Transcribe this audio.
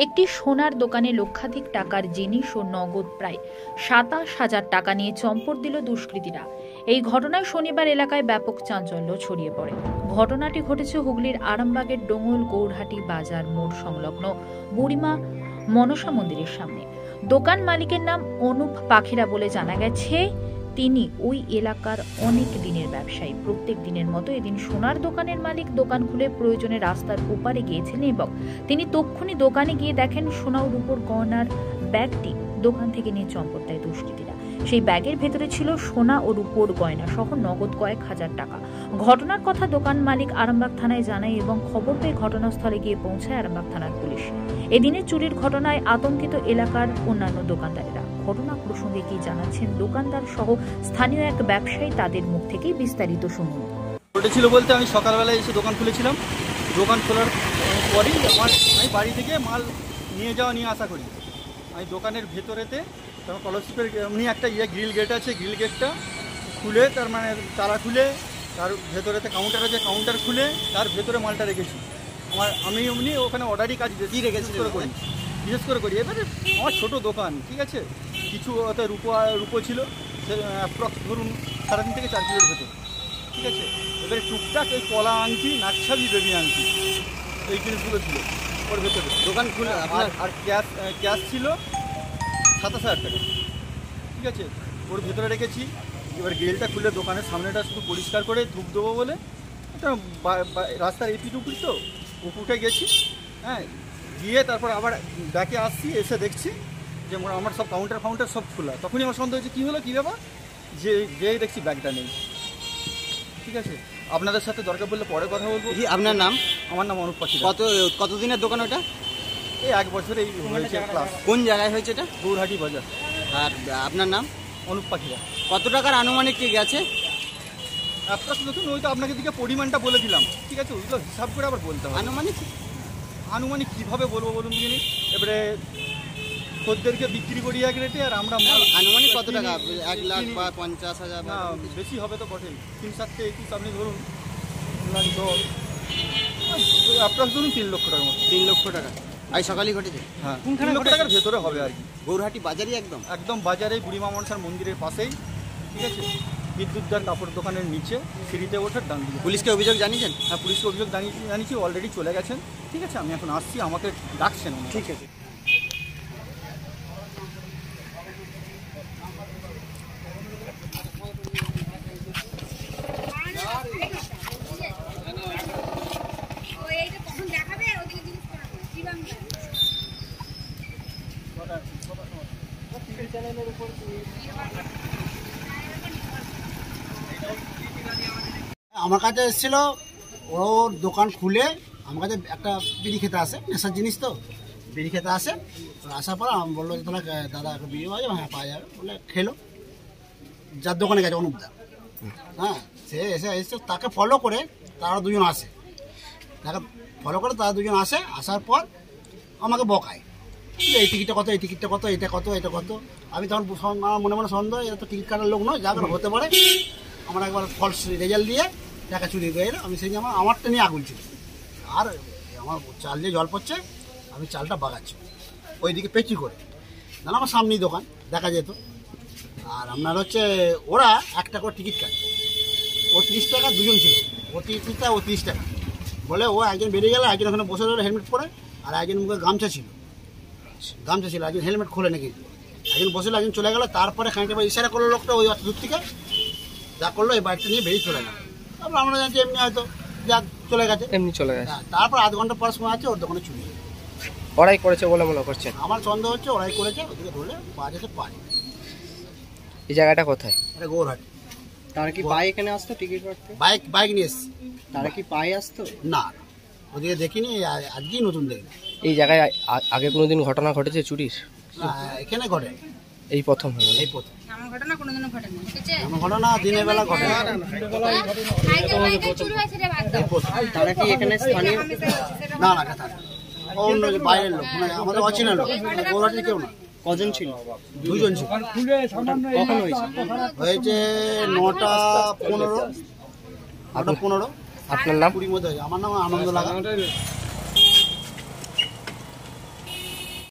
একটি সোনার দোকানে লক্ষাধিক টাকার জিনিস ও নগদ প্রায় ২৭,০০০ টাকা নিয়ে চম্পট দিল দুষ্কৃতীরা। এই ঘটনায় শনিবার এলাকায় ব্যাপক চাঞ্চল্য ছড়িয়ে পড়ে। ঘটনাটি ঘটেছে হুগলির আরামবাগের ডোঙ্গল গৌরহাটি বাজার মোড় সংলগ্ন বুড়িমা মনসা মন্দিরের সামনে। দোকান মালিকের নাম অনুপ পাখিরা বলে জানা গেছে। তিনি ওই এলাকার অনেক দিনের ব্যবসায়ী। প্রত্যেক দিনের মতো এদিন সোনার দোকানের মালিক দোকান খুলে প্রয়োজনে রাস্তার ওপারে গিয়েছিলেন এবং তিনি তক্ষুনি দোকানে গিয়ে দেখেন সোনা ও রূপোর গয়নার ব্যাগটি দোকান থেকে নিয়ে চম্পট দেয় দুষ্কৃতীরা। সেই ব্যাগের ভেতরে ছিল সোনা ও রূপোর গয়না সহ নগদ কয়েক হাজার টাকা। ঘটনার কথা দোকান মালিক আরামবাগ থানায় জানায় এবং খবর পেয়ে ঘটনাস্থলে গিয়ে পৌঁছায় আরামবাগ থানার পুলিশ। এদিনের চুরির ঘটনায় আতঙ্কিত এলাকার অন্যান্য দোকানদারেরা। ঘটনা প্রসঙ্গে কি জানাচ্ছেন দোকানদার সহ স্থানীয় এক ব্যবসায়ী, তাদের মুখ থেকেই বিস্তারিত শুনুন। ঘটেছিল বলতে আমি সকালবেলা এসে দোকান খুলেছিলাম। দোকান খোলার পরেই আমি বাড়ি থেকে মাল নিয়ে আসা করি। আমি দোকানের ভেতরেতে কলসিপের এমনি একটা গ্রিল গেট আছে, গ্রিল গেটটা খুলে তার মানে তালা খুলে তার ভেতরেতে কাউন্টার আছে, কাউন্টার খুলে তার ভেতরে মালটা রেখেছি। আমি এমনি ওখানে অর্ডারই কাজ বেশি রেখেছি বিশেষ করে করি। এবারে আমার ছোটো দোকান, ঠিক আছে, কিছু ওতে রূপো ছিল অ্যাপ্রক্স ধরুন 3.5 থেকে 4 কিলোর ভেতর, ঠিক আছে। এবারে টুকটাক এই কলা আংটি, নাকছাবি, বেবি আংটি, এই জিনিসগুলো ছিল ওর ভেতরে। দোকান খুলে আর ক্যাশ ছিল 27,000 টাকা, ঠিক আছে, ওর ভেতরে রেখেছি। এবার গ্রিলটা খুলে দোকানের সামনেটা শুধু পরিষ্কার করে ধূপ দেবো বলে একটা রাস্তার এপিট উপুর তো উপুরটা গেছি, হ্যাঁ, গিয়ে তারপর আবার ব্যাকে আসছি, এসে দেখছি যে আমার সব কাউন্টার সব খোলা। তখনই আমার সন্দেহ হয়েছে কী হলো, কী ব্যাপার, যেই দেখছি ব্যাগটা নেই, ঠিক আছে। আপনাদের সাথে দরকার পড়লে পরে কথা বলবো। আপনার নাম? আমার নাম অনুপ পাখি। কতদিনের দোকান ওটা? এই 1 বছর এই হয়েছে ক্লাস। কোন জায়গায় হয়েছে এটা? গৌরহাটি বাজার। আর আপনার নাম? অনুপ পাখিরা। কত টাকার আনুমানিক কি গেছে? অ্যাপ্রক্স দেখুন, ওই তো আপনাকে দিকে পরিমাণটা বলে দিলাম, ঠিক আছে, ওইগুলো হিসাব করে আবার বলতে হবে। আনুমানিক কীভাবে বলবো বলুন দিদি। এবারে খদ্দেরকে বিক্রি করি এক রেটে, আর আমরা আনুমানিক কত টাকা? 1 লাখ বা 50,000? না, বেশি হবে তো বটেই। 3-7 21 আপনি ধরুন, 10 অ্যাপ্রক্স ধরুন 3 লক্ষ টাকার মতো। 3 লক্ষ টাকা আজ সকালেই ঘটেছে? হ্যাঁ, 3 লক্ষ টাকার ভেতরে হবে আর কি। গৌরহাটি বাজারই একদম বাজারে বুড়িমা মনসার মন্দিরের পাশেই, ঠিক আছে, বিদ্যুৎদার কাপড় দোকানের নিচে সিঁড়িতে ওঠার ডান দিকে। পুলিশকে অভিযোগ জানিয়েছেন? হ্যাঁ, পুলিশকে অভিযোগ জানিয়েছি, অলরেডি চলে গেছেন, ঠিক আছে। আমি এখন আসছি, আমাকে ডাকছেন। ঠিক আছে। আমার কাছে এসেছিল, ওর দোকান খুলে আমার কাছে একটা বিড়ি খেতে আসে, নেশার জিনিস তো, বিড়ি খেতে আসে। আসার পর আমি বললো যে তাহলে দাদা একটা বিড়ি পাওয়া যাবে? হ্যাঁ, পাওয়া যাবে বলে খেলো। যার দোকানে গেছে অনুপদা, হ্যাঁ, সে এসে তাকে ফলো করে তারা দুজন আসে, আসার পর আমাকে বকায় যে এই টিকিটটা কত, এই টিকিটটা কত, এটা কত, এটা কত। আমি তখন আমার মনে সন্দেহ, এটা তো টিকিট কাটার লোক নয়, যা করে হতে পারে। আমার একবার ফলস রেজাল্ট দিয়ে টাকা চুরি হয়ে এলো। আমি সেই আমারটা নিয়ে আগুন ছিল, আর আমার চাল দিয়ে জল পড়ছে, আমি চালটা বাগাচ্ছি ওইদিকে পেঁচি করে, না আমার সামনেই দোকান দেখা যেত। আর আপনার হচ্ছে ওরা একটা করে টিকিট কাটে, ও 30 টাকা, দুজন ছিল, ও টিকিটটা ও 30 টাকা বলে। ও একজন বেরিয়ে গেল, একজন ওখানে বসে রইল হেলমেট পরে, আর একজন মুখে গামছা ছিল, একজন হেলমেট খোলে নাকি, একজন বসে, একজন চলে গেল। তারপরে খানিকটা ইশারা করলো লোকটা ওই দূর থেকে, যা করলো এই বাইকটা নিয়ে বেরিয়ে চলে গেল। তারপর আমরা জানছি এমনি হয়তো যা চলে গেছে। তারপর 1/2 ঘন্টা পর সময় আছে, ওর দোকানে চুরি ওরাই করেছে বলে মনে করছেন? আমার সন্দেহ হচ্ছে ওরাই করেছে, ওদিকে ধরলে পাওয়া যেতে পারে। এই জায়গাটা কোথায়? এটা গৌরহাটি। তারা কি পায়ে এখানে আসতো টিকিট কাটতে? বাইক নিয়ে এসছি। তারা কি পায়ে আসতো? না, ওদিকে দেখিনি, আজকেই নতুন দেখি। এই জায়গায় আগে কোনোদিন ঘটনা ঘটেছে চুরির? এখানে ঘটে, এই প্রথম। আমার ঘটনা কোনোদিনও ঘটেনি, ঠিক আছে? আমার ঘটনা দিনের বেলা ঘটে। তারা কি এখানে স্থানীয়? না, কথা অন্য বাইরের লোক, মানে আমাদের অচেনা লোক, গৌরহাটির কেউ না। কজন ছিল? 2 জন ছিল। কখন হয়েছে? 9টা 15। আপনার নাম? আমার নাম আনন্দ লাগা।